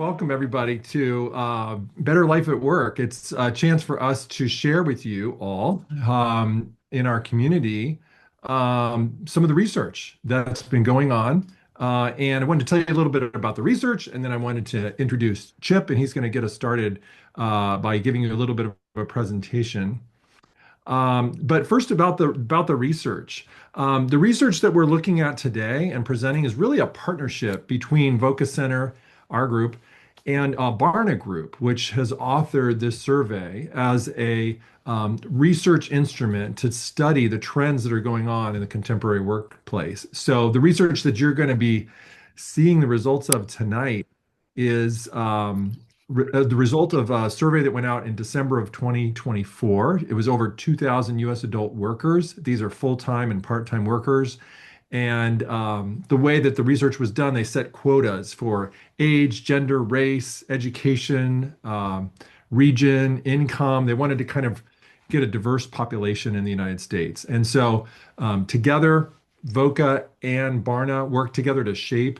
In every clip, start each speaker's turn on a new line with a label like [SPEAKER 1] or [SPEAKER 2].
[SPEAKER 1] welcome everybody to Better Life at Work. It's a chance for us to share with you all in our community some of the research that's been going on. And I wanted to tell you a little bit about the research, and then I wanted to introduce Chip, and he's going to get us started by giving you a little bit of a presentation. But first about the research. The research that we're looking at today and presenting is really a partnership between Voca Center, our group, and Barna Group, which has authored this survey as a research instrument to study the trends that are going on in the contemporary workplace. So the research that you're going to be seeing the results of tonight is the result of a survey that went out in December of 2024. It was over 2,000 US adult workers. These are full-time and part-time workers. And the way that the research was done, they set quotas for age, gender, race, education, region, income. They wanted to kind of get a diverse population in the United States. And so together, Voca and Barna worked together to shape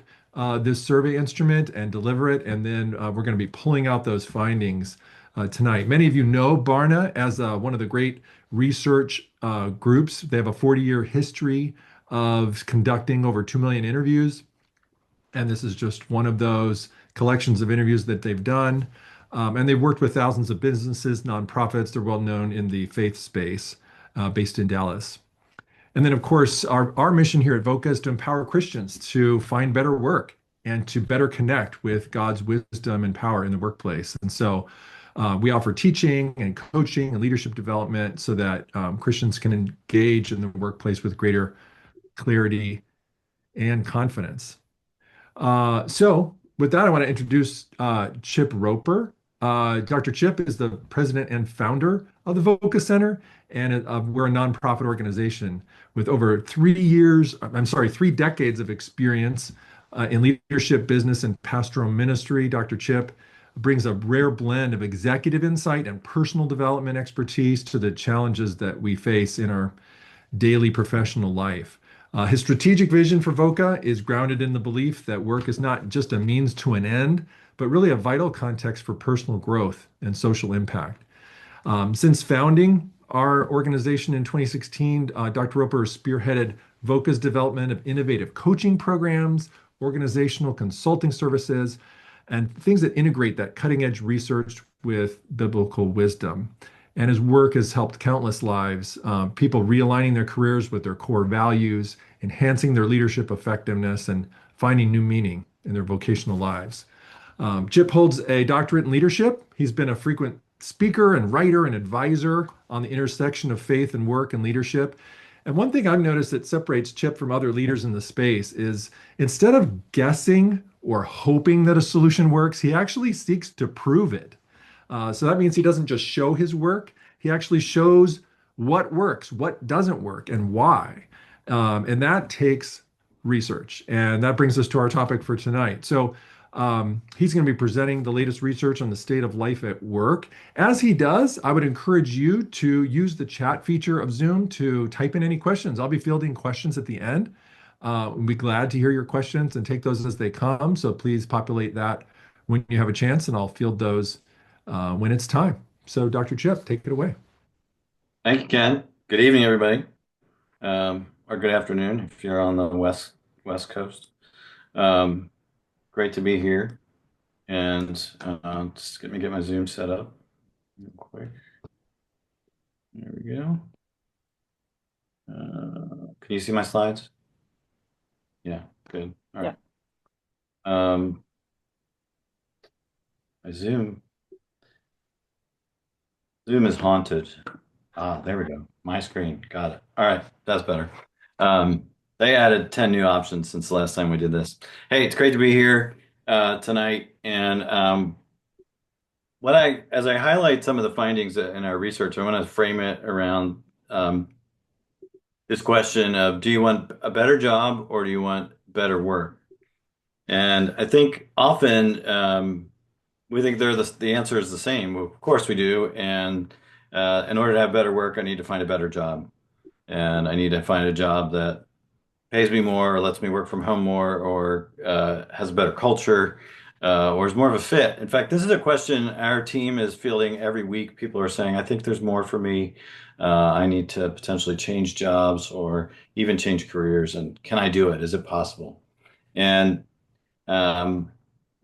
[SPEAKER 1] this survey instrument and deliver it. And then we're going to be pulling out those findings tonight. Many of you know Barna as one of the great research groups. They have a 40-year history of conducting over 2 million interviews. And this is just one of those collections of interviews that they've done. And they've worked with thousands of businesses, nonprofits. They're well known in the faith space, based in Dallas. And then, of course, our mission here at Voca is to empower Christians to find better work and to better connect with God's wisdom and power in the workplace. And so we offer teaching and coaching and leadership development so that Christians can engage in the workplace with greater clarity and confidence. So with that, I want to introduce Chip Roper. Dr. Chip is the president and founder of the Voca Center, and we're a nonprofit organization with over 3 decades of experience in leadership, business, and pastoral ministry. Dr. Chip brings a rare blend of executive insight and personal development expertise to the challenges that we face in our daily professional life. His strategic vision for Voca is grounded in the belief that work is not just a means to an end, but really a vital context for personal growth and social impact. Since founding our organization in 2016, Dr. Roper has spearheaded Voca's development of innovative coaching programs, organizational consulting services, and things that integrate that cutting-edge research with biblical wisdom. And his work has helped countless lives, people realigning their careers with their core values, enhancing their leadership effectiveness, and finding new meaning in their vocational lives. Chip holds a doctorate in leadership. He's been a frequent speaker and writer and advisor on the intersection of faith and work and leadership. And one thing I've noticed that separates Chip from other leaders in the space is instead of guessing or hoping that a solution works, he actually seeks to prove it. So that means he doesn't just show his work, he actually shows what works, what doesn't work, and why. And that takes research. And that brings us to our topic for tonight. So he's going to be presenting the latest research on the state of life at work. As he does, I would encourage you to use the chat feature of Zoom to type in any questions. I'll be fielding questions at the end. We'll be glad to hear your questions and take those as they come. So please populate that when you have a chance, and I'll field those when it's time. So Dr. Chip, take it away.
[SPEAKER 2] Thank you, Ken. Good evening, everybody, or good afternoon if you're on the West Coast. Great to be here, and just let me get my Zoom set up real quick. There we go. Can you see my slides? Yeah, good. All right. My Zoom is haunted. There we go. My screen. Got it. All right, that's better. They added 10 new options since the last time we did this. Hey, it's great to be here tonight. And as I highlight some of the findings in our research, I want to frame it around this question of, do you want a better job or do you want better work? And I think often we think the answer is the same. Well, of course we do. And in order to have better work, I need to find a better job. And I need to find a job that pays me more or lets me work from home more or has a better culture. or is more of a fit? In fact, this is a question our team is fielding every week. People are saying, I think there's more for me. I need to potentially change jobs or even change careers. And can I do it? Is it possible? And um,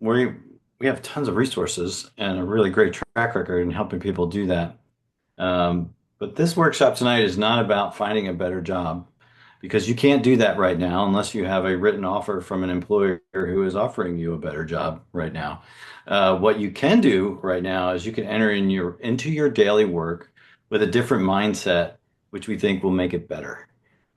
[SPEAKER 2] we we have tons of resources and a really great track record in helping people do that. But this workshop tonight is not about finding a better job because you can't do that right now unless you have a written offer from an employer who is offering you a better job right now. What you can do right now is you can enter into your daily work with a different mindset, which we think will make it better.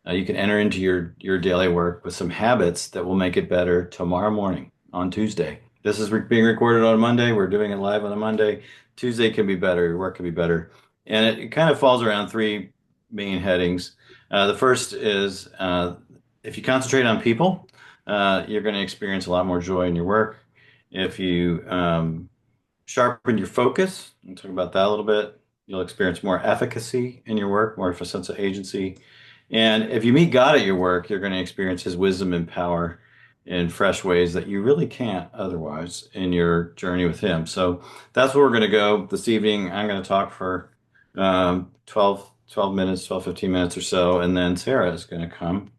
[SPEAKER 2] You can enter into your daily work with some habits that will make it better tomorrow morning on Tuesday. This is being recorded on Monday. We're doing it live on a Monday. Tuesday can be better. Your work can be better. And it kind of falls around three main headings. The first is if you concentrate on people, you're going to experience a lot more joy in your work. If you sharpen your focus, we'll talk about that a little bit, you'll experience more efficacy in your work, more of a sense of agency. And if you meet God at your work, you're going to experience his wisdom and power in fresh ways that you really can't otherwise in your journey with him. So that's where we're going to go this evening. I'm going to talk for 12 minutes, 12, 15 minutes or so. And then Sarah is going to come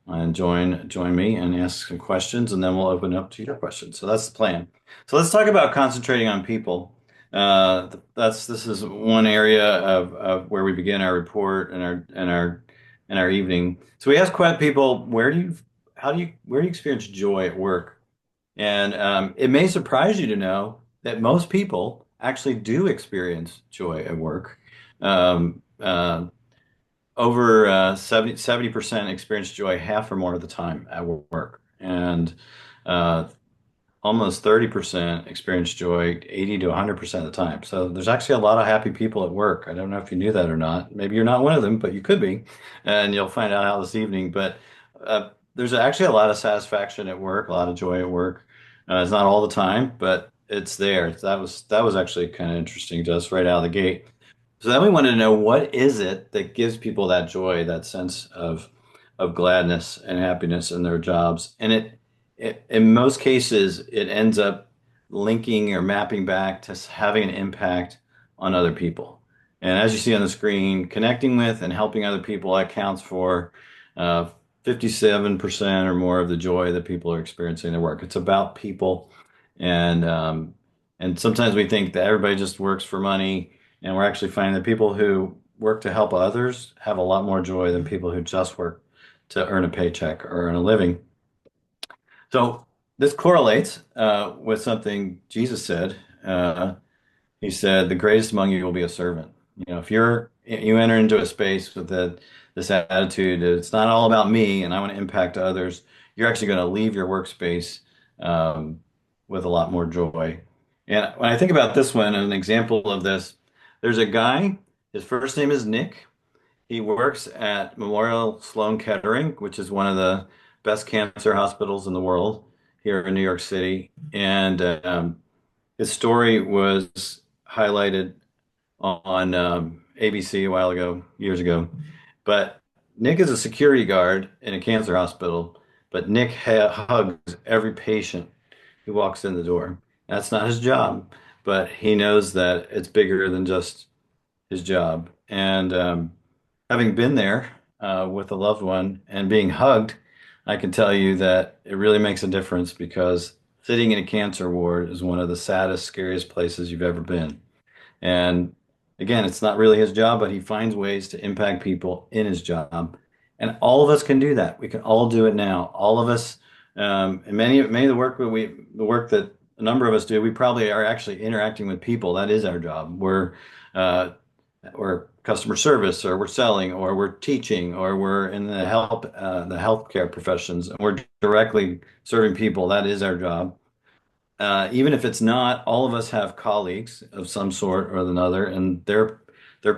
[SPEAKER 2] and join me and ask some questions, and then we'll open up to your questions. So that's the plan. So let's talk about concentrating on people. This is one area of where we begin our report and our evening. So we ask people, where do you experience joy at work? And it may surprise you to know that most people actually do experience joy at work. Over 70% experience joy half or more of the time at work. And uh, almost 30% experience joy 80 to 100% of the time. So there's actually a lot of happy people at work. I don't know if you knew that or not. Maybe you're not one of them, but you could be. And you'll find out how this evening. But there's actually a lot of satisfaction at work, a lot of joy at work. It's not all the time, but it's there. That was actually kind of interesting to us right out of the gate. So then we wanted to know, what is it that gives people that joy, that sense of gladness and happiness in their jobs? And it in most cases it ends up linking or mapping back to having an impact on other people. And as you see on the screen, connecting with and helping other people accounts for 57% or more of the joy that people are experiencing in their work. It's about people, and and sometimes we think that everybody just works for money, and we're actually finding that people who work to help others have a lot more joy than people who just work to earn a paycheck or earn a living. So this correlates with something Jesus said. He said, "The greatest among you will be a servant." You know, if you enter into a space with this attitude, it's not all about me and I want to impact others, you're actually going to leave your workspace um, with a lot more joy. And when I think about this one, an example of this, there's a guy, his first name is Nick. He works at Memorial Sloan Kettering, which is one of the best cancer hospitals in the world here in New York City. And his story was highlighted on ABC a while ago, years ago. But Nick is a security guard in a cancer hospital, but Nick hugs every patient who walks in the door. That's not his job, but he knows that it's bigger than just his job. And having been there with a loved one and being hugged, I can tell you that it really makes a difference because sitting in a cancer ward is one of the saddest, scariest places you've ever been. And again, it's not really his job, but he finds ways to impact people in his job. And all of us can do that. We can all do it now. All of us, and many of the work that a number of us do, we probably are actually interacting with people. That is our job. Uh, we're customer service, or we're selling, or we're teaching, or we're in the healthcare professions, and we're directly serving people. That is our job. Even if it's not, all of us have colleagues of some sort or another, and they're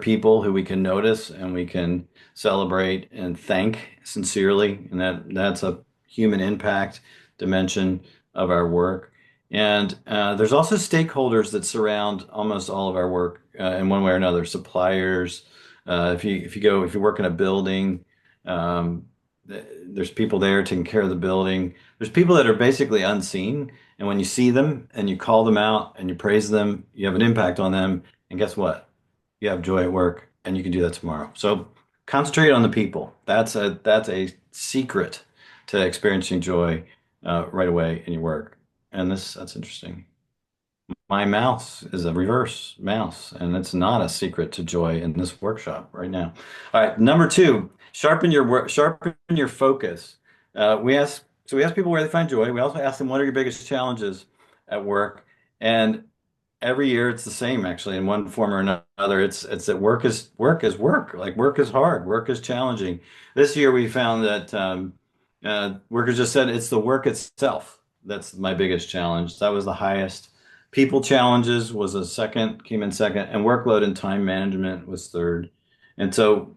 [SPEAKER 2] people who we can notice and we can celebrate and thank sincerely, and that's a human impact dimension of our work. And there's also stakeholders that surround almost all of our work in one way or another. Suppliers, if you work in a building, um, There's people there taking care of the building. There's people that are basically unseen. And when you see them and you call them out and you praise them, you have an impact on them. And guess what? You have joy at work, and you can do that tomorrow. So concentrate on the people. That's a secret to experiencing joy right away in your work. And that's interesting. My mouse is a reverse mouse, and it's not a secret to joy in this workshop right now. All right, number two, sharpen your work, sharpen your focus. We ask people where they find joy. We also ask them what are your biggest challenges at work, and every year it's the same actually in one form or another. It's that work. Like work is hard, work is challenging. This year we found that workers just said it's the work itself that's my biggest challenge. That was the highest. People challenges was a second, came in second, and workload and time management was third. And so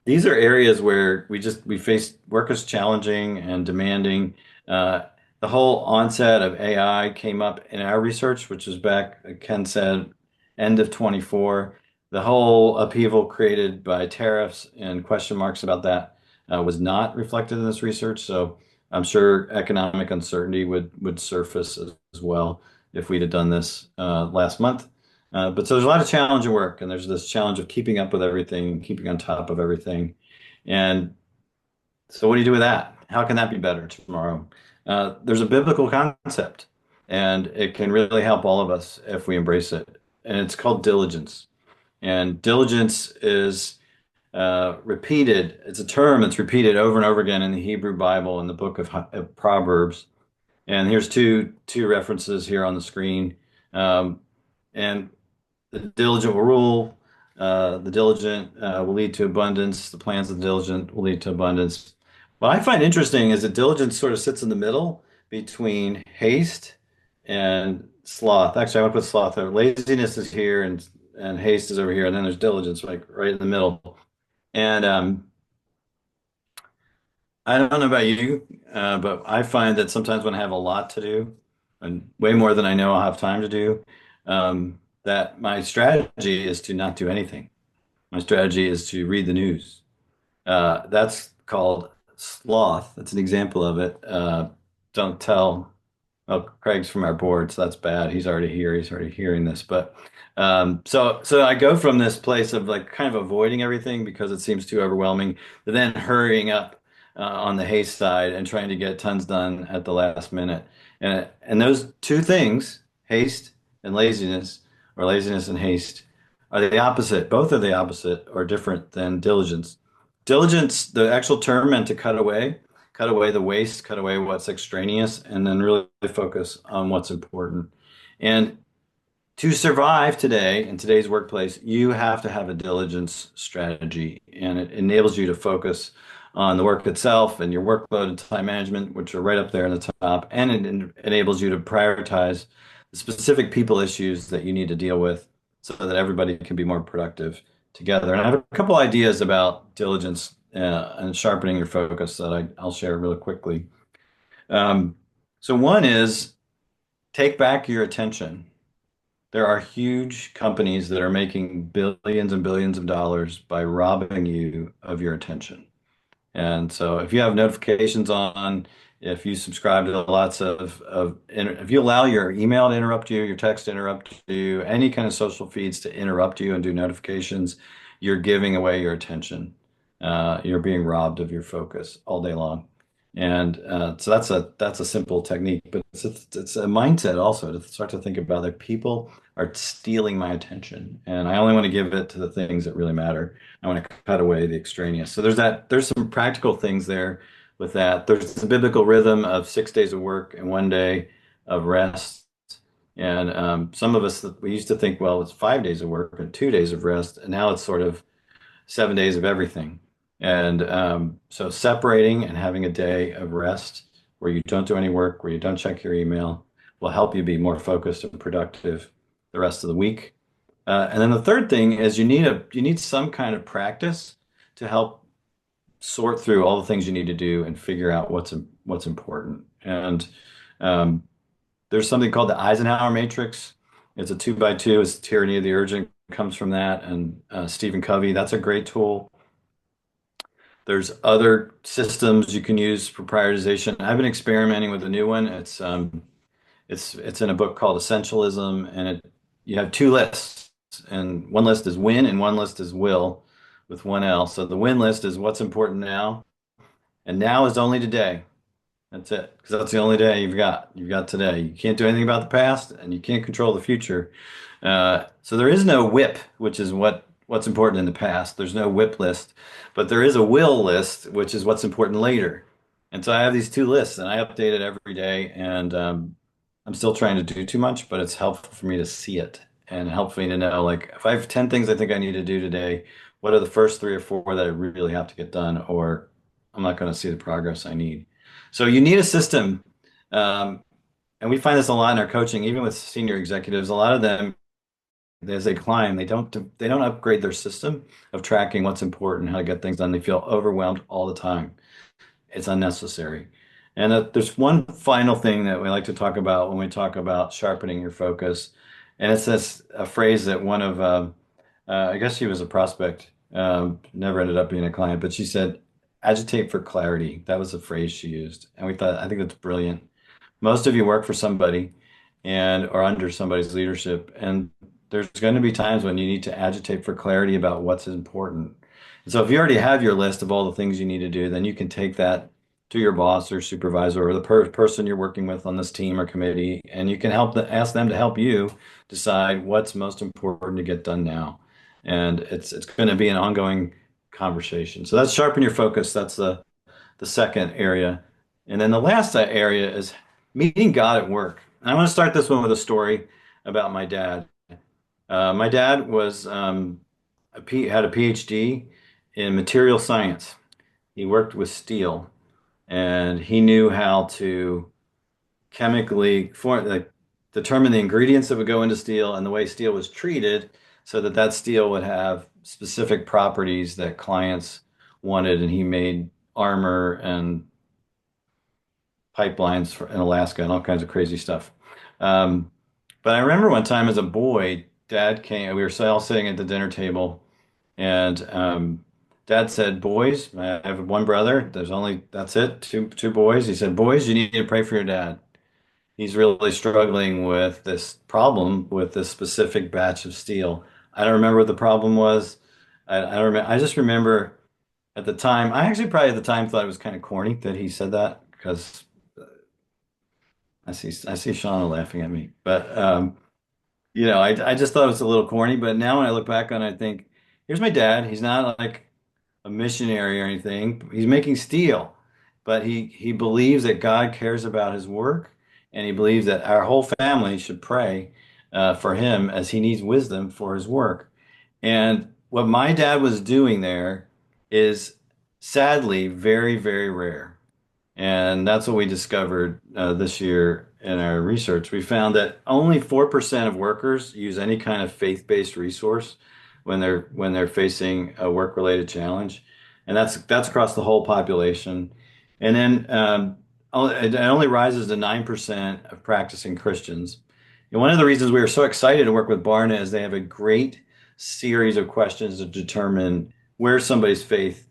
[SPEAKER 2] these are areas where we face work is challenging and demanding. Uh, the whole onset of AI came up in our research, which was back, like Ken said, end of 24. The whole upheaval created by tariffs and question marks about that was not reflected in this research. So I'm sure economic uncertainty would surface as well if we'd have done this last month. But so there's a lot of challenge in work, and there's this challenge of keeping up with everything, keeping on top of everything. And so, what do you do with that? How can that be better tomorrow? There's a biblical concept, and it can really help all of us if we embrace it. And it's called diligence. And diligence is repeated. It's a term that's repeated over and over again in the Hebrew Bible in the book of Proverbs. And here's two references here on the screen. And the diligent will rule. The diligent will lead to abundance. The plans of the diligent will lead to abundance. What I find interesting is that diligence sort of sits in the middle between haste and sloth. Actually, I want to put sloth there. Laziness is here, and haste is over here, and then there's diligence, like right in the middle. And I don't know about you, but I find that sometimes when I have a lot to do, and way more than I know I'll have time to do, that my strategy is to not do anything. My strategy is to read the news. That's called sloth. That's an example of it. Don't tell. Oh, Craig's from our board, so that's bad. He's already here. He's already hearing this. But so I go from this place of like kind of avoiding everything because it seems too overwhelming, to then hurrying up on the haste side and trying to get tons done at the last minute. And those two things, haste and laziness, or laziness and haste, are the opposite. Both are the opposite or different than diligence. Diligence, the actual term meant to cut away the waste, cut away what's extraneous, and then really focus on what's important. And to survive today in today's workplace, you have to have a diligence strategy, and it enables you to focus on the work itself and your workload and time management, which are right up there in the top, and it enables you to prioritize the specific people issues that you need to deal with so that everybody can be more productive together. And I have a couple ideas about diligence and sharpening your focus that I'll share really quickly. Um, so one is take back your attention. There are huge companies that are making billions and billions of dollars by robbing you of your attention. And so if you have notifications on, if you subscribe to lots if you allow your email to interrupt you, your text to interrupt you, any kind of social feeds to interrupt you and do notifications, you're giving away your attention. You're being robbed of your focus all day long. And so that's a simple technique, but it's a mindset also to start to think about that people are stealing my attention, and I only want to give it to the things that really matter. I want to cut away the extraneous. So there's some practical things there with that. There's the biblical rhythm of 6 days of work and 1 day of rest. And some of us, we used to think, well, it's 5 days of work and 2 days of rest, and now it's sort of 7 days of everything. And so separating and having a day of rest where you don't do any work, where you don't check your email, will help you be more focused and productive the rest of the week. And then the third thing is you need some kind of practice to help sort through all the things you need to do and figure out what's important. And there's something called the Eisenhower matrix. It's a 2x2. It's tyranny of the urgent, comes from that. And Stephen Covey, that's a great tool. There's other systems you can use for prioritization. I've been experimenting with a new one. It's in a book called Essentialism, and you have two lists, and one list is win, and one list is will, with one L. So the win list is what's important now, and now is only today. That's it, because that's the only day you've got. You've got today. You can't do anything about the past, and you can't control the future. So there is no whip, which is what's important in the past. There's no whip list, but there is a will list, which is what's important later. And so I have these two lists, and I update it every day. And I'm still trying to do too much, but it's helpful for me to see it and helpful me to know, like, if I have 10 things I think I need to do today, what are the first three or four that I really have to get done, or I'm not going to see the progress I need. So you need a system. Um, and we find this a lot in our coaching, even with senior executives. A lot of them, as they climb, they don't upgrade their system of tracking what's important, how to get things done. They feel overwhelmed all the time. It's unnecessary. And there's one final thing that we like to talk about when we talk about sharpening your focus, and it's this a phrase that one of I guess she was a prospect, never ended up being a client, but she said, "Agitate for clarity." That was the phrase she used, and we thought, I think that's brilliant. Most of you work for somebody and or under somebody's leadership, and there's going to be times when you need to agitate for clarity about what's important. And so if you already have your list of all the things you need to do, then you can take that to your boss or supervisor or the person you're working with on this team or committee, and you can ask them to help you decide what's most important to get done now. And it's going to be an ongoing conversation. So that's sharpen your focus. That's the second area. And then the last area is meeting God at work. And I want to start this one with a story about my dad. My dad had a PhD in material science. He worked with steel, and he knew how to chemically determine the ingredients that would go into steel and the way steel was treated so that that steel would have specific properties that clients wanted. And he made armor and pipelines in Alaska and all kinds of crazy stuff. Um, but I remember one time as a boy, Dad came. We were all sitting at the dinner table, and Dad said, "Boys, I have one brother. That's it, two boys." He said, "Boys, you need to pray for your dad. He's really struggling with this problem with this specific batch of steel." I don't remember what the problem was. I don't remember. I just remember at the time. I actually probably at the time thought it was kind of corny that he said that because I see Shauna laughing at me, but I just thought it was a little corny. But now when I look back on it, I think, here's my dad. He's not like a missionary or anything. He's making steel, but he believes that God cares about his work, and he believes that our whole family should pray for him as he needs wisdom for his work. And what my dad was doing there is sadly very, very rare. And that's what we discovered this year in our research. We found that only 4% of workers use any kind of faith-based resource when they're facing a work-related challenge, and that's across the whole population. And then it only rises to 9% of practicing Christians. And one of the reasons we were so excited to work with Barna is they have a great series of questions to determine where somebody's faith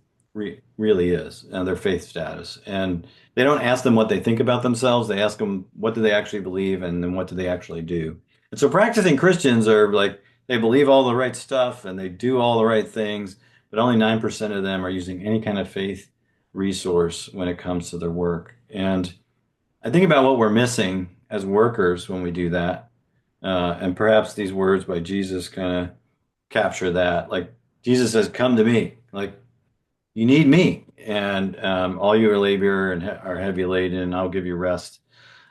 [SPEAKER 2] really is and their faith status. And they don't ask them what they think about themselves. They ask them what do they actually believe, and then what do they actually do. And so practicing Christians are like, they believe all the right stuff and they do all the right things, but only 9% of them are using any kind of faith resource when it comes to their work. And I think about what we're missing as workers when we do that. And perhaps these words by Jesus kind of capture that. Like, Jesus says, "Come to me." Like, you need me. And all you are labor and are heavy laden, I'll give you rest.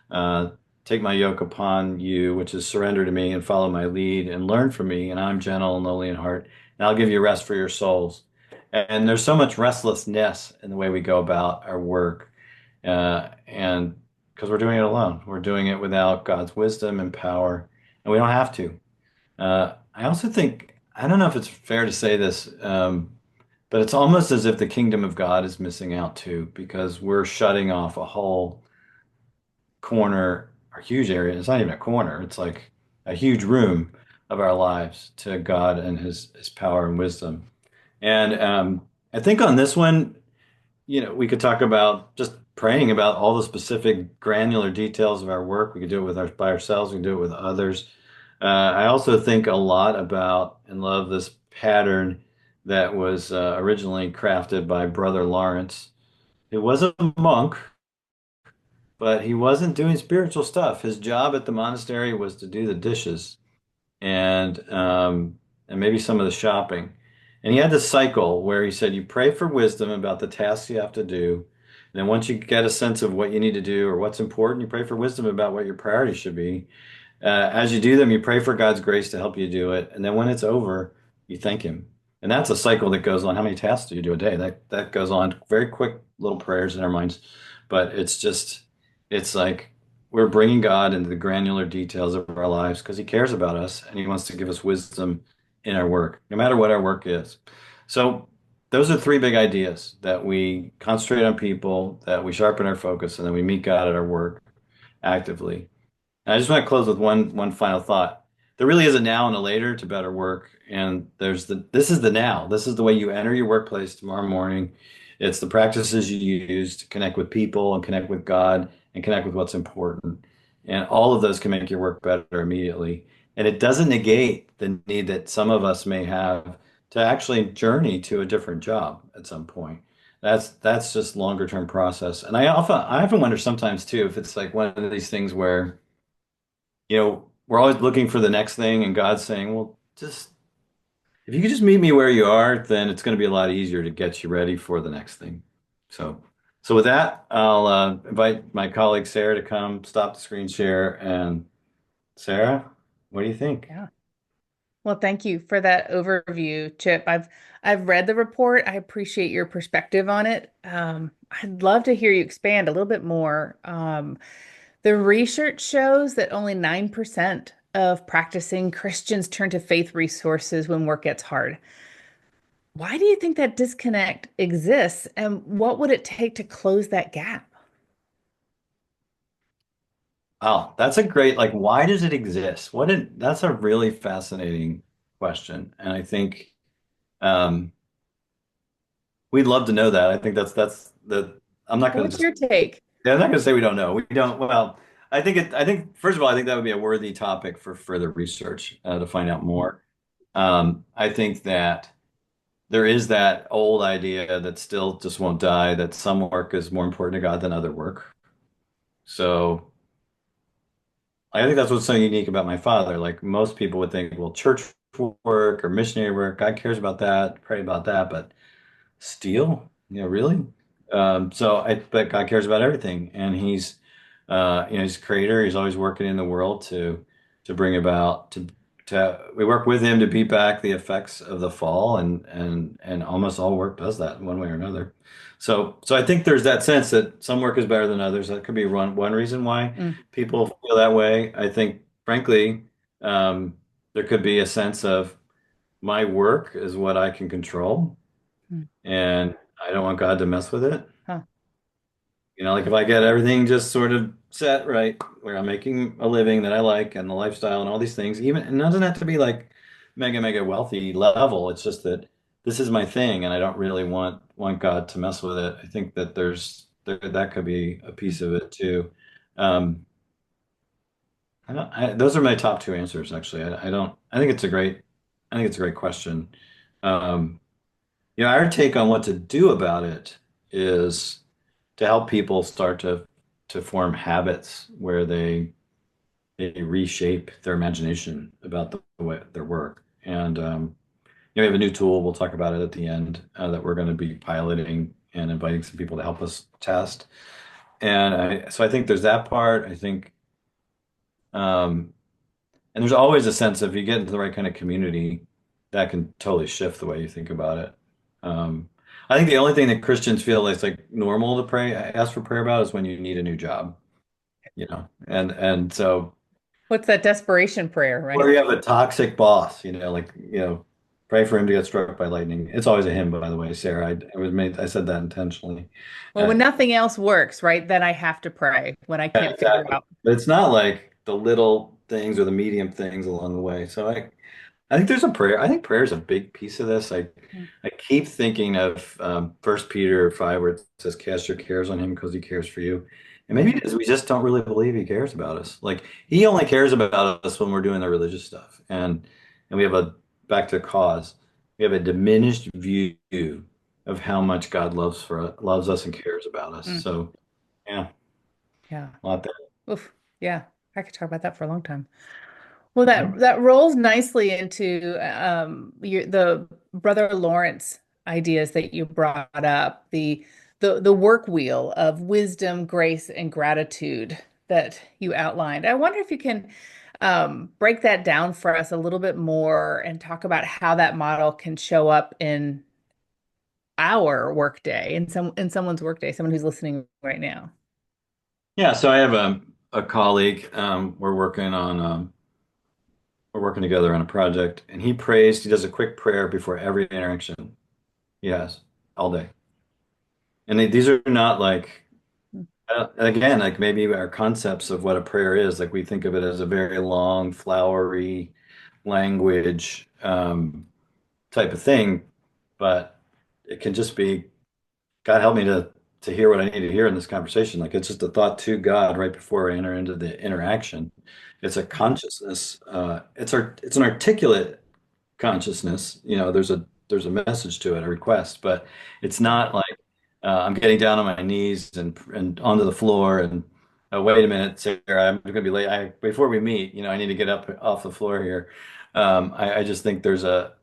[SPEAKER 2] Uh, Take my yoke upon you, which is surrender to me and follow my lead and learn from me. And I'm gentle and lowly in heart, and I'll give you rest for your souls. And there's so much restlessness in the way we go about our work. And because we're doing it alone, we're doing it without God's wisdom and power, and we don't have to. I also think, I don't know if it's fair to say this, but it's almost as if the kingdom of God is missing out too, because we're shutting off a whole corner, a huge area. It's not even a corner, it's like a huge room of our lives to God and his power and wisdom. And I think on this one, we could talk about just praying about all the specific granular details of our work. We could do it by ourselves. We can do it with others. I also think a lot about and love this pattern that was originally crafted by Brother Lawrence. It was a monk, but he wasn't doing spiritual stuff. His job at the monastery was to do the dishes and maybe some of the shopping. And he had this cycle where he said you pray for wisdom about the tasks you have to do. And then once you get a sense of what you need to do or what's important, you pray for wisdom about what your priorities should be. As you do them, you pray for God's grace to help you do it. And then when it's over, you thank Him. And that's a cycle that goes on. How many tasks do you do a day? That goes on. Very quick little prayers in our minds. But it's like we're bringing God into the granular details of our lives because He cares about us and He wants to give us wisdom in our work, no matter what our work is. So those are three big ideas that we concentrate on people, that we sharpen our focus, and then we meet God at our work actively. And I just want to close with one final thought. There really is a now and a later to better work, and this is the now. This is the way you enter your workplace tomorrow morning. It's the practices you use to connect with people and connect with God and connect with what's important. And all of those can make your work better immediately. And it doesn't negate the need that some of us may have to actually journey to a different job at some point. That's just longer term process. And I often wonder sometimes too if it's like one of these things where we're always looking for the next thing, and God's saying, well, just if you could just meet me where you are, then it's going to be a lot easier to get you ready for the next thing. So, so with that, I'll invite my colleague Sarah to come stop the screen share. And Sarah, what do you think?
[SPEAKER 3] Yeah. Well, thank you for that overview, Chip. I've read the report. I appreciate your perspective on it. I'd love to hear you expand a little bit more. The research shows that only 9% of practicing Christians turn to faith resources when work gets hard. Why do you think that disconnect exists, and what would it take to close that gap?
[SPEAKER 2] Oh, that's a great, like, why does it exist? That's a really fascinating question. And I think um, we'd love to know that. I think that's the, I'm not going to
[SPEAKER 3] What's
[SPEAKER 2] just
[SPEAKER 3] your take?
[SPEAKER 2] Yeah, I'm not going to say we don't know. We don't. Well, I think first of all, I think that would be a worthy topic for further research to find out more. I think that there is that old idea that still just won't die, that some work is more important to God than other work. So I think that's what's so unique about my father. Like most people would think, well, church work or missionary work, God cares about that, pray about that, but steal? Really? But God cares about everything, and he's a creator. He's always working in the world to bring about we work with him to beat back the effects of the fall, and almost all work does that in one way or another. So I think there's that sense that some work is better than others. That could be one reason why
[SPEAKER 3] Mm,
[SPEAKER 2] people feel that way. I think, frankly, there could be a sense of my work is what I can control
[SPEAKER 3] mm,
[SPEAKER 2] and I don't want God to mess with it.
[SPEAKER 3] huh.
[SPEAKER 2] Like if I get everything just sort of set right, where I'm making a living that I like and the lifestyle and all these things, even and it doesn't have to be like mega wealthy level. It's just that this is my thing, and I don't really want God to mess with it. I think that that could be a piece of it too. Um, those are my top two answers, actually. I don't. I think it's a great question. Um, our take on what to do about it is to help people start to form habits where they reshape their imagination about the way their work. And we have a new tool. We'll talk about it at the end that we're going to be piloting and inviting some people to help us test. So I think there's that part. I think, um, and there's always a sense of if you get into the right kind of community, that can totally shift the way you think about it. I think the only thing that Christians feel like it's like normal to ask for prayer about is when you need a new job, and so
[SPEAKER 3] What's that desperation prayer,
[SPEAKER 2] or
[SPEAKER 3] right?
[SPEAKER 2] you have a toxic boss, pray for him to get struck by lightning. It's always a him, by the way, Sarah. I said that intentionally.
[SPEAKER 3] Well,
[SPEAKER 2] Uh,
[SPEAKER 3] when nothing else works, right, then I have to pray when I
[SPEAKER 2] yeah,
[SPEAKER 3] can't figure
[SPEAKER 2] exactly.
[SPEAKER 3] out.
[SPEAKER 2] But it's not like the little things or the medium things along the way. So I think there's a prayer. I think prayer is a big piece of this. I keep thinking of 1 Peter 5, where it says, "Cast your cares on him because he cares for you." And maybe
[SPEAKER 3] Mm,
[SPEAKER 2] it is we just don't really believe he cares about us. Like he only cares about us when we're doing the religious stuff, and we have a back to cause. We have a diminished view of how much God loves us and cares about us.
[SPEAKER 3] mm,
[SPEAKER 2] So yeah,
[SPEAKER 3] yeah.
[SPEAKER 2] a lot there.
[SPEAKER 3] Oof. Yeah. I could talk about that for a long time. Well,
[SPEAKER 2] Yeah.
[SPEAKER 3] that rolls nicely into the Brother Lawrence ideas that you brought up, the work wheel of wisdom, grace, and gratitude that you outlined. I wonder if you can break that down for us a little bit more and talk about how that model can show up in our workday, in someone's workday, someone who's listening right now.
[SPEAKER 2] Yeah, so I have a colleague. We're working together on a project, and he does a quick prayer before every interaction he has all day. And these are not like, again, like maybe our concepts of what a prayer is, like we think of it as a very long, flowery language type of thing, but it can just be, God help me to hear what I need to hear in this conversation. Like it's just a thought to God right before I enter into the interaction. It's a consciousness. It's an articulate consciousness. There's a message to it, a request, but it's not like I'm getting down on my knees and onto the floor and wait a minute, Sarah, I'm going to be late. Before we meet, I need to get up off the floor here. I just think there's a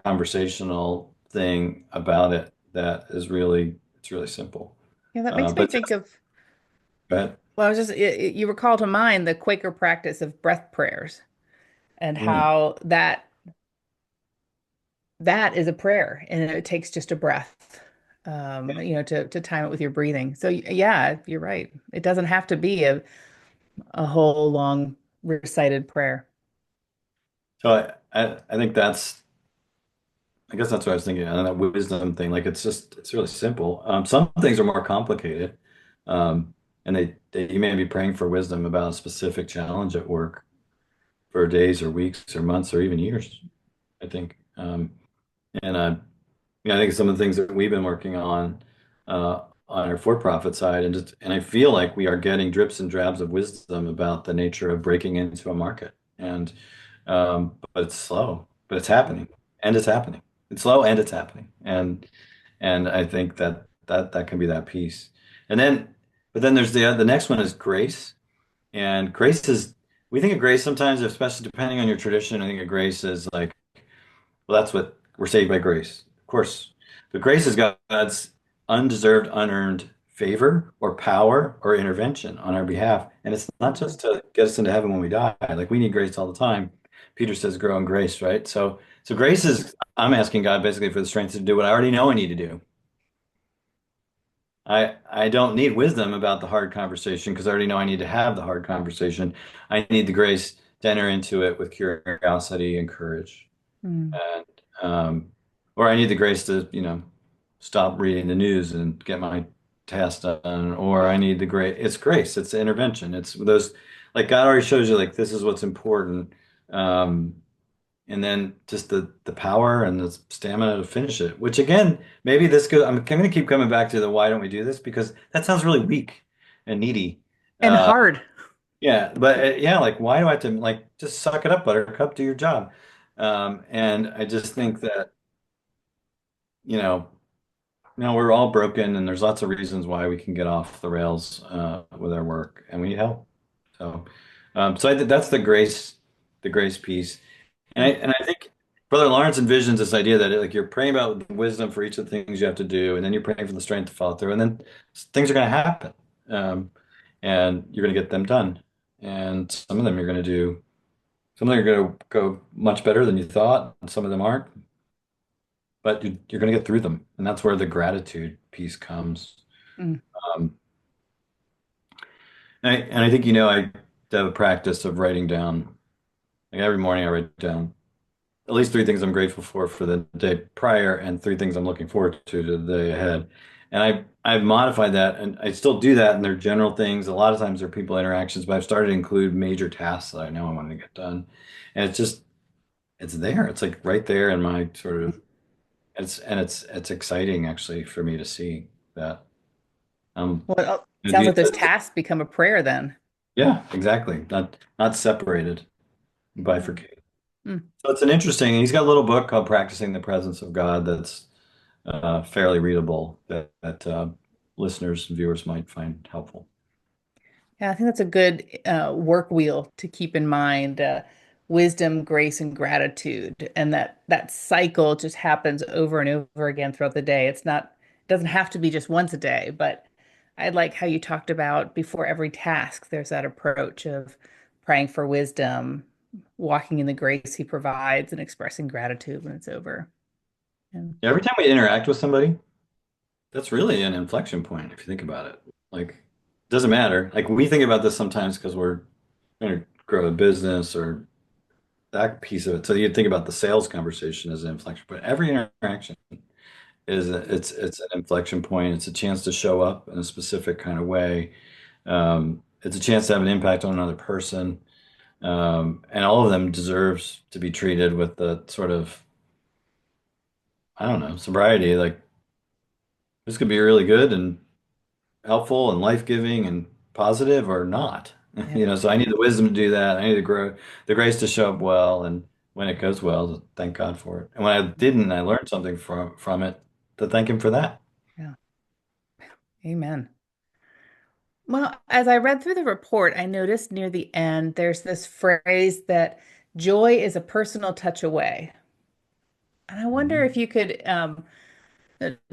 [SPEAKER 2] conversational thing about it that is really it's really simple.
[SPEAKER 3] Yeah, that makes me
[SPEAKER 2] But
[SPEAKER 3] think
[SPEAKER 2] just
[SPEAKER 3] of,
[SPEAKER 2] go ahead.
[SPEAKER 3] well, I was just, you recall to mind the Quaker practice of breath prayers and
[SPEAKER 2] Mm,
[SPEAKER 3] how that is a prayer and it takes just a breath,
[SPEAKER 2] yeah.
[SPEAKER 3] to time it with your breathing. So yeah, you're right. It doesn't have to be a whole long recited prayer.
[SPEAKER 2] So I think I guess that's what I was thinking. And that wisdom thing, like it's really simple. Some things are more complicated, and you may be praying for wisdom about a specific challenge at work for days or weeks or months or even years. I think, and I think some of the things that we've been working on our for-profit side, and I feel like we are getting drips and drabs of wisdom about the nature of breaking into a market, and but it's slow, but it's happening, and it's happening. It's slow and it's happening, and I think that can be that piece, and then but then there's the next one is grace, and grace is we think of grace sometimes, especially depending on your tradition. I think of grace as like well, that's what we're saved by grace, of course. But grace is God's undeserved, unearned favor or power or intervention on our behalf. And it's not just to get us into heaven when we die. Like we need grace all the time. Peter says, grow in grace, right? So grace is, I'm asking God basically for the strength to do what I already know I need to do. I don't need wisdom about the hard conversation because I already know I need to have the hard conversation. I need the grace to enter into it with curiosity and courage
[SPEAKER 3] Mm.
[SPEAKER 2] and or I need the grace to, stop reading the news and get my task done, or I need the grace. It's grace. It's intervention. It's those like God already shows you like this is what's important, and then just the power and the stamina to finish it. Which again, maybe this goes. I'm going to keep coming back to the why don't we do this because that sounds really weak and needy.
[SPEAKER 3] And
[SPEAKER 2] Uh,
[SPEAKER 3] hard.
[SPEAKER 2] yeah, but yeah, like why do I have to like just suck it up, Buttercup, do your job? And I just think that you know, we're all broken, and there's lots of reasons why we can get off the rails with our work, and we need help. So, so I think that's the grace piece, and I think Brother Lawrence envisions this idea that like you're praying about wisdom for each of the things you have to do, and then you're praying for the strength to follow through, and then things are going to happen, um, and you're going to get them done, and some of them you're going to do. Some of them are going to go much better than you thought, and some of them aren't but you're going to get through them. And that's where the gratitude piece comes.
[SPEAKER 3] Mm.
[SPEAKER 2] Um, and I think, I have a practice of writing down, like every morning I write down at least three things I'm grateful for the day prior and three things I'm looking forward to the day ahead. And I've modified that and I still do that and they're general things. A lot of times they're people interactions, but I've started to include major tasks that I know I want to get done. And it's there. It's like right there in my sort of it's exciting actually for me to see that. Um,
[SPEAKER 3] Well, it
[SPEAKER 2] do
[SPEAKER 3] sounds
[SPEAKER 2] you-
[SPEAKER 3] like those tasks become a prayer then.
[SPEAKER 2] yeah, exactly. Not separated,
[SPEAKER 3] Yeah.
[SPEAKER 2] bifurcated.
[SPEAKER 3] Mm.
[SPEAKER 2] So it's an interesting. He's got a little book called "Practicing the Presence of God" that's fairly readable that listeners and viewers might find helpful.
[SPEAKER 3] Yeah, I think that's a good work wheel to keep in mind. Wisdom, grace, and gratitude, and that cycle just happens over and over again throughout the day. It doesn't have to be just once a day, but I like how you talked about before every task, there's that approach of praying for wisdom, walking in the grace he provides, and expressing gratitude when it's over. And
[SPEAKER 2] Yeah, every time we interact with somebody, that's really an inflection point if you think about it. Like, it doesn't matter. Like we think about this sometimes because we're going to grow a business or that piece of it. So you'd think about the sales conversation as an inflection point. Every interaction it's an inflection point. It's a chance to show up in a specific kind of way. It's a chance to have an impact on another person. And all of them deserves to be treated with the sort of, I don't know, sobriety. Like this could be really good and helpful and life-giving and positive or not.
[SPEAKER 3] yeah,
[SPEAKER 2] You know, so I need the wisdom to do that. I need the grace to show up well, and when it goes well, thank God for it. And when I didn't, I learned something from it to thank him for that.
[SPEAKER 3] yeah, amen. Well, as I read through the report, I noticed near the end there's this phrase that joy is a personal touch away. And I wonder if you could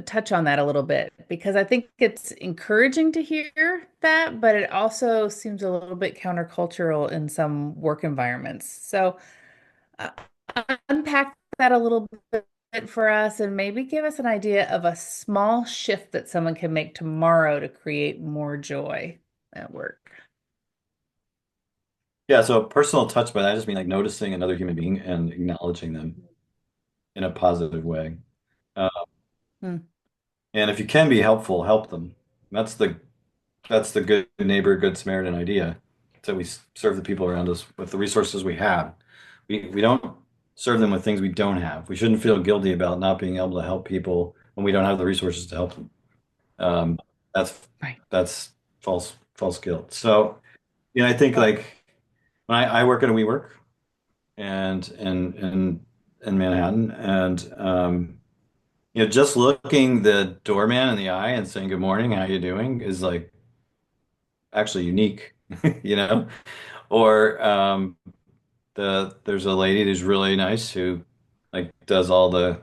[SPEAKER 3] touch on that a little bit, because I think it's encouraging to hear that, but it also seems a little bit countercultural in some work environments. So, uh, unpack that a little bit for us and maybe give us an idea of a small shift that someone can make tomorrow to create more joy at work.
[SPEAKER 2] Yeah, so personal touch by that I just mean like noticing another human being and acknowledging them in a positive way. Uh,
[SPEAKER 3] Hmm.
[SPEAKER 2] and if you can be helpful, help them. That's the good neighbor, good Samaritan idea. So we serve the people around us with the resources we have. We don't serve them with things we don't have. We shouldn't feel guilty about not being able to help people when we don't have the resources to help them. Um, that's
[SPEAKER 3] Right.
[SPEAKER 2] that's false guilt. So, I think like when I work at a WeWork and in Manhattan, and just looking the doorman in the eye and saying good morning, how you doing is like actually unique, you know. Or there's a lady who's really nice who like does all the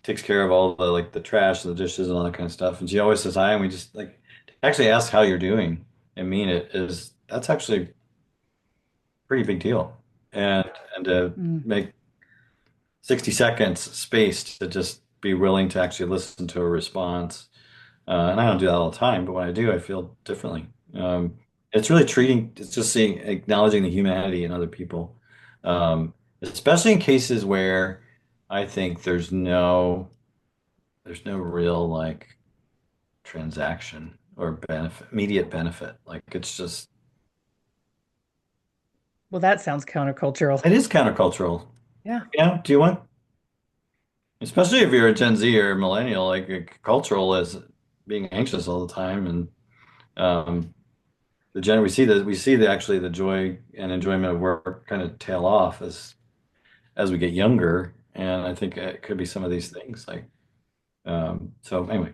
[SPEAKER 2] takes care of all the like the trash, the dishes, and all that kind of stuff. And she always says hi, and we just like actually ask how you're doing and mean it is that's actually a pretty big deal. And to
[SPEAKER 3] Mm.
[SPEAKER 2] make 60 seconds space to just be willing to actually listen to a response. And I don't do that all the time, but when I do, I feel differently. It's just seeing, acknowledging the humanity in other people, especially in cases where I think there's no real like transaction or immediate benefit. Like it's just,
[SPEAKER 3] Well, that sounds countercultural.
[SPEAKER 2] it is countercultural.
[SPEAKER 3] Yeah.
[SPEAKER 2] Do you want, especially if you're a Gen Z or a millennial, like cultural is being anxious all the time and, we see the actually the joy and enjoyment of work kind of tail off as we get younger, and I think it could be some of these things like so anyway,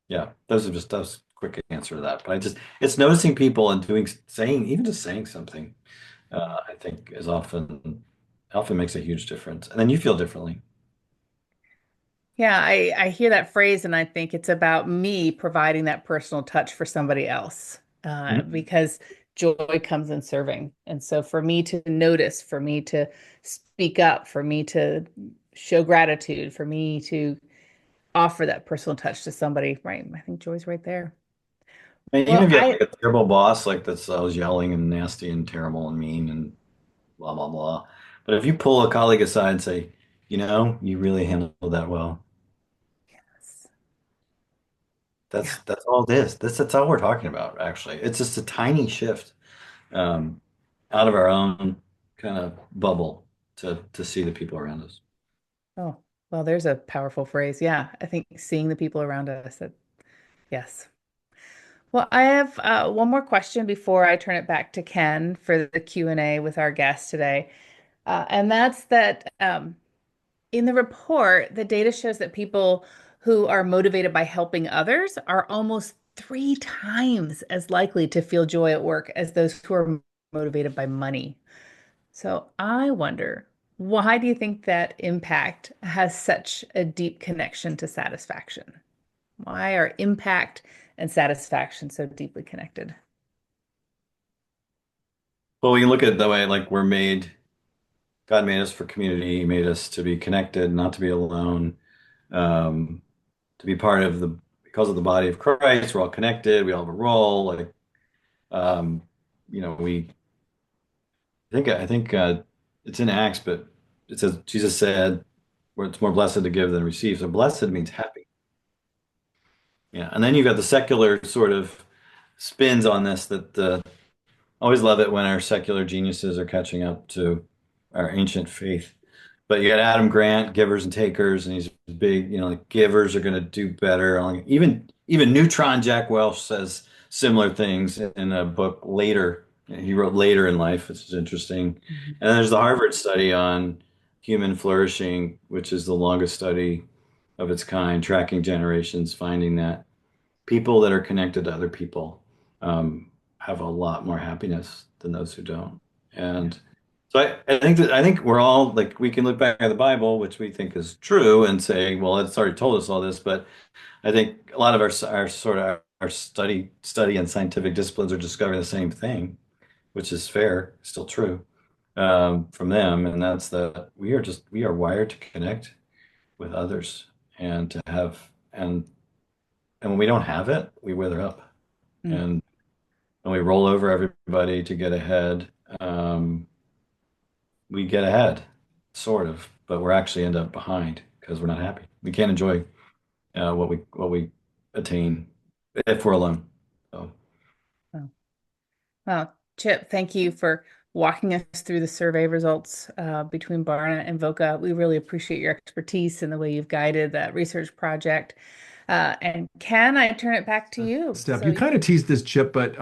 [SPEAKER 2] yeah, that's quick answer to that, but I just it's noticing people and saying even just saying something I think is often makes a huge difference, and then you feel differently.
[SPEAKER 3] Yeah, I hear that phrase and I think it's about me providing that personal touch for somebody else
[SPEAKER 2] Mhm.
[SPEAKER 3] because joy comes in serving. And so for me to notice, for me to speak up, for me to show gratitude, for me to offer that personal touch to somebody, right? I think joy's right there.
[SPEAKER 2] And even
[SPEAKER 3] Well,
[SPEAKER 2] if you have like a terrible boss like that's always yelling and nasty and terrible and mean and blah blah blah, but if you pull a colleague aside and say, you really handled that well.
[SPEAKER 3] yeah.
[SPEAKER 2] That's all it is. That's all we're talking about, actually. It's just a tiny shift um, out of our own kind of bubble to see the people around us.
[SPEAKER 3] Oh, well, there's a powerful phrase. Yeah, I think seeing the people around us. Yes. Well, I have one more question before I turn it back to Ken for the Q&A with our guest today. And that's that in the report, the data shows that people who are motivated by helping others are almost 3 times as likely to feel joy at work as those who are motivated by money. So I wonder, why do you think that impact has such a deep connection to satisfaction? Why are impact and satisfaction so deeply connected?
[SPEAKER 2] Well, we can look at it that way, like God made us for community. He made us to be connected, not to be alone, um, to be part of because of the body of Christ. We're all connected. We all have a role. Like, um, I think it's in Acts, but it says Jesus said, "Where it's more blessed to give than receive." So blessed means happy. Yeah, and then you've got the secular sort of spins on this that always love it when our secular geniuses are catching up to our ancient faith. But you got Adam Grant, givers and takers, and he's big, like givers are going to do better. Like, even Neutron Jack Welch says similar things in a book later. He wrote later in life, which is interesting.
[SPEAKER 3] Mhm.
[SPEAKER 2] And then there's the Harvard study on human flourishing, which is the longest study of its kind, tracking generations, finding that people that are connected to other people have a lot more happiness than those who don't. And so I think we're all like we can look back at the Bible, which we think is true, and say, well, it's already told us all this. But I think a lot of our sort of our study and scientific disciplines are discovering the same thing, which is fair, still true from them, and that's that we are wired to connect with others and to have and when we don't have it, we wither up
[SPEAKER 3] Mm.
[SPEAKER 2] and we roll over everybody to get ahead. Um, we get ahead, sort of, but we're actually end up behind because we're not happy. We can't enjoy what we attain if we're alone. So
[SPEAKER 3] Wow. Wow. Chip, thank you for walking us through the survey results between Barna and Voca. We really appreciate your expertise and the way you've guided that research project. And Ken, I turn it back to you.
[SPEAKER 1] Step. You kind of teased this, Chip, but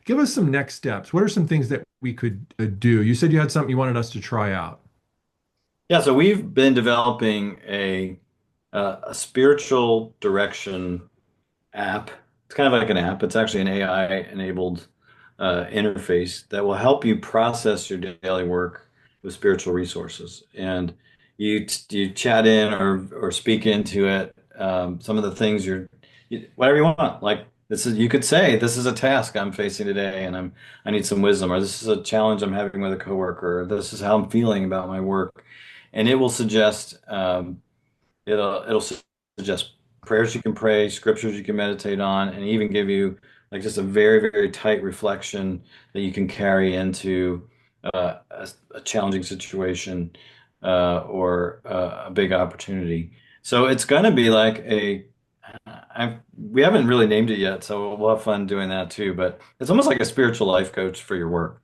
[SPEAKER 1] give us some next steps. What are some things that we could do? You said you had something you wanted us to try out.
[SPEAKER 2] yeah, so we've been developing a spiritual direction app. It's kind of like an app. It's actually an AI enabled interface that will help you process your daily work with spiritual resources. And you chat in or speak into it some of the things whatever you want. Like you could say this is a task I'm facing today, and I need some wisdom, or this is a challenge I'm having with a coworker, or this is how I'm feeling about my work, and it will suggest it'll suggest prayers you can pray, scriptures you can meditate on, and even give you like just a very, very tight reflection that you can carry into a challenging situation or a big opportunity. So it's going to be like we haven't really named it yet, so we'll have fun doing that too. But it's almost like a spiritual life coach for your work.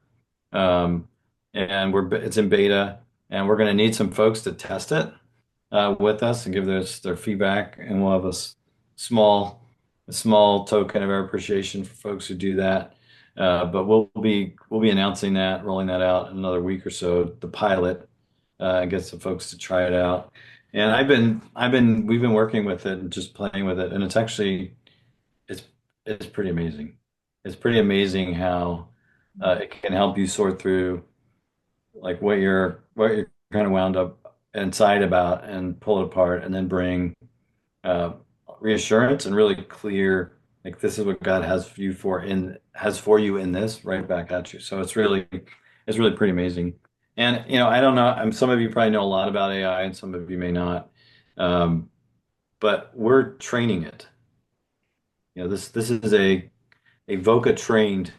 [SPEAKER 2] Um, and it's in beta, and we're going to need some folks to test it with us and give their feedback, and we'll have small a small token of our appreciation for folks who do that. But we'll be announcing that, rolling that out in another week or so, the pilot, and get some folks to try it out. And we've been working with it and just playing with it, and it's it's pretty amazing. It's pretty amazing how it can help you sort through like what you're kind of wound up inside about and pull it apart and then bring uh, reassurance and really clear like this is what God has for you in this right back at you. So it's really pretty amazing. And I don't know. Some of you probably know a lot about AI, and some of you may not. Um, but we're training it. This is a Voca trained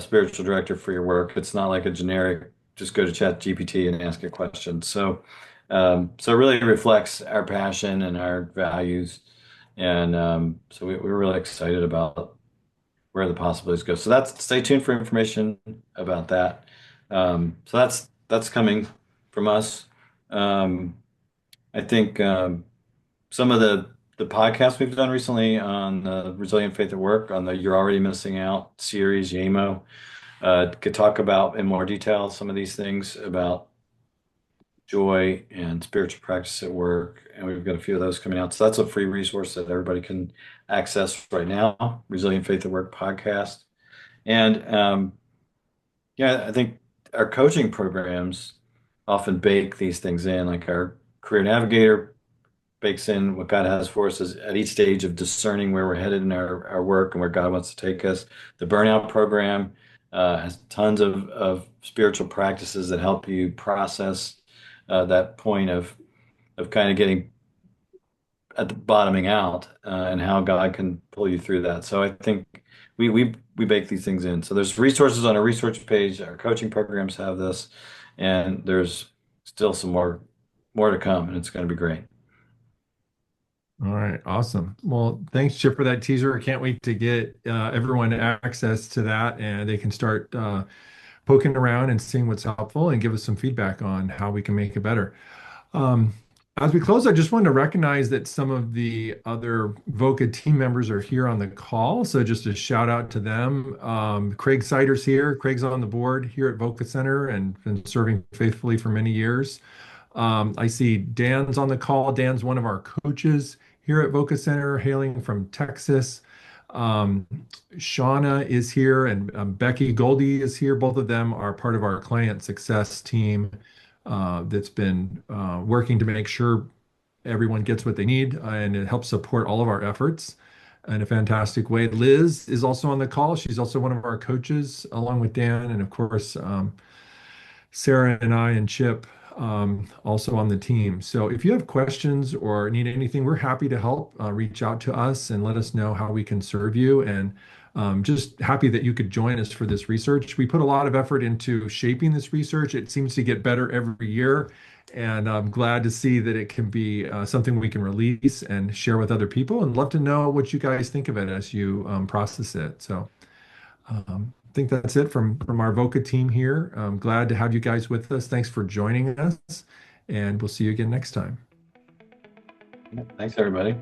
[SPEAKER 2] spiritual director for your work. It's not like a generic, just go to Chat GPT and ask a question. So it really reflects our passion and our values. And so we're really excited about where the possibilities go. Stay tuned for information about that. So that's coming from us. Um, I think some of the podcasts we've done recently on Resilient Faith at Work on the You're Already Missing Out series, YAMO, could talk about in more detail some of these things about joy and spiritual practice at work. And we've got a few of those coming out. So that's a free resource that everybody can access right now, Resilient Faith at Work podcast. And yeah, I think our coaching programs often bake these things in, like our Career Navigator bakes in what God has for us is at each stage of discerning where we're headed in our work and where God wants to take us. The Burnout program has tons of spiritual practices that help you process that point of kind of getting at the bottoming out and how God can pull you through that. So I think we bake these things in. So there's resources on our research page. Our coaching programs have this, and there's still some more to come, and it's going to be great.
[SPEAKER 1] All right, awesome. Well, thanks, Chip, for that teaser. I can't wait to get everyone access to that, and they can start poking around and seeing what's helpful and give us some feedback on how we can make it better. Um, as we close, I just wanted to recognize that some of the other VOCA team members are here on the call. So just a shout out to them. Craig Sider's here. Craig's on the board here at VOCA Center and been serving faithfully for many years. I see Dan's on the call. Dan's one of our coaches here at VOCA Center, hailing from Texas. Um, Shauna is here and Becky Goldie is here. Both of them are part of our client success team that's been working to make sure everyone gets what they need and it helps support all of our efforts in a fantastic way. Liz is also on the call. She's also one of our coaches, along with Dan, and of course, Sarah and I and Chip also on the team. So if you have questions or need anything, we're happy to help. Reach out to us and let us know how we can serve you. And just happy that you could join us for this research. We put a lot of effort into shaping this research. It seems to get better every year. And I'm glad to see that it can be something we can release and share with other people, and love to know what you guys think of it as you process it. So I think that's it from our VOCA team here. I'm glad to have you guys with us. Thanks for joining us, and we'll see you again next time.
[SPEAKER 2] Thanks, everybody.